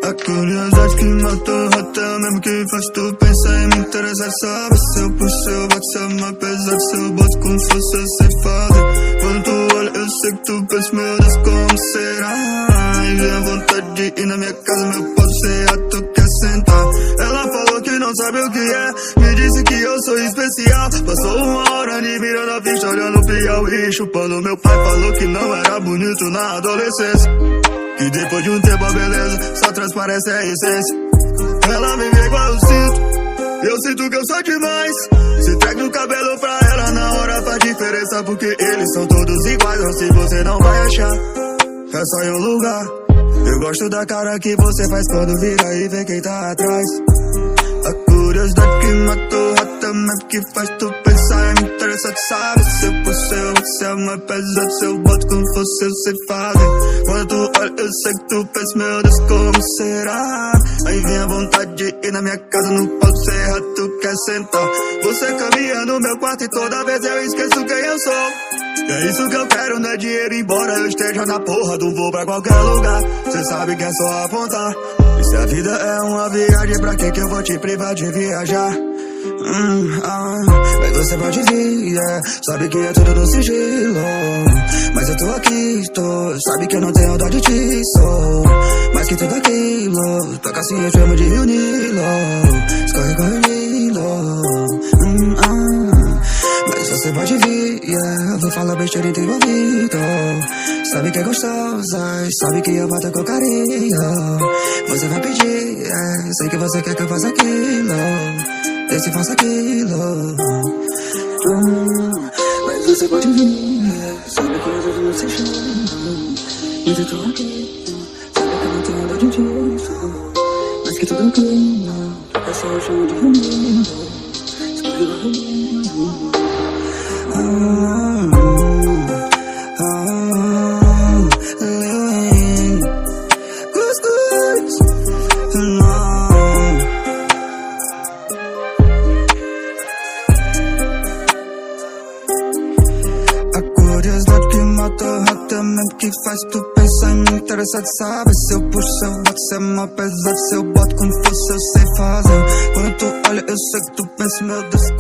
A curiosidade que matou até mesmo que faz tu pensar em me interessar. Sabe se eu puxo, eu boto, se é mais pesado, se eu boto com força, eu sei fazer. Quando tu olha, eu sei que tu pensa, meu Deus, como será? E vem a vontade de ir na minha casa, meu pau ser a tu quer sentar. Ela falou que não sabe o que é, me disse que eu sou especial. Passou 1 hora de virando a pista, olhando o Piauí, chupando. Meu pai falou que não era bonito na adolescência, que depois de um tempo a beleza só transparece a essência. Ela me vê igual eu sinto que eu sou demais. Se entregue o cabelo pra ela, na hora faz diferença, porque eles são todos iguais. Assim você não vai achar, é só em um lugar. Eu gosto da cara que você faz quando vira e vê quem tá atrás. A curiosidade que matou até mesmo que faz tu pensar em me interessar. Sabe se eu puxo, eu boto, se é mais pesado, se eu boto com força, eu sei fazer. Quando tu olha, eu sei que tu pensa, meu Deus, como será? Aí vem a vontade de ir na minha casa, no pau serra, tu quer sentar. Você caminha no meu quarto e toda vez eu esqueço quem eu sou. E é isso que eu quero, não é dinheiro, embora eu esteja na porra do voo pra qualquer lugar. Cê sabe que é só apontar. E se a vida é uma viagem, pra que eu vou te privar de viajar? Mas você pode vir, sabe que é tudo no sigilo. Mas eu tô aqui, sabe que eu não tenho dó de ti, sou mais que tudo aquilo. Toca assim, eu chamo de Rio Nilo. Escorre, corre, Nilo. Mas você pode vir, vou falar besteira e te envolvido. Sabe que é gostosa, sabe que eu bato com carinho. Você vai pedir, sei que você quer que eu faça aquilo. Esse faça aquilo. Mas você pode vir, sabe que hoje eu não sei chamo. Mas eu tô aqui, sabe que eu não tenho dó de disso. Mas que tudo clima, essa eu chamo de reunião. Escolhe o reunião. A curiosidade que matou até mesmo que faz tu pensar em me interessar. Sabe se eu puxo, eu boto, se é mais pesado, se eu boto com força, eu sei fazer. Quando tu olha, eu sei que tu pensa, meu Deus,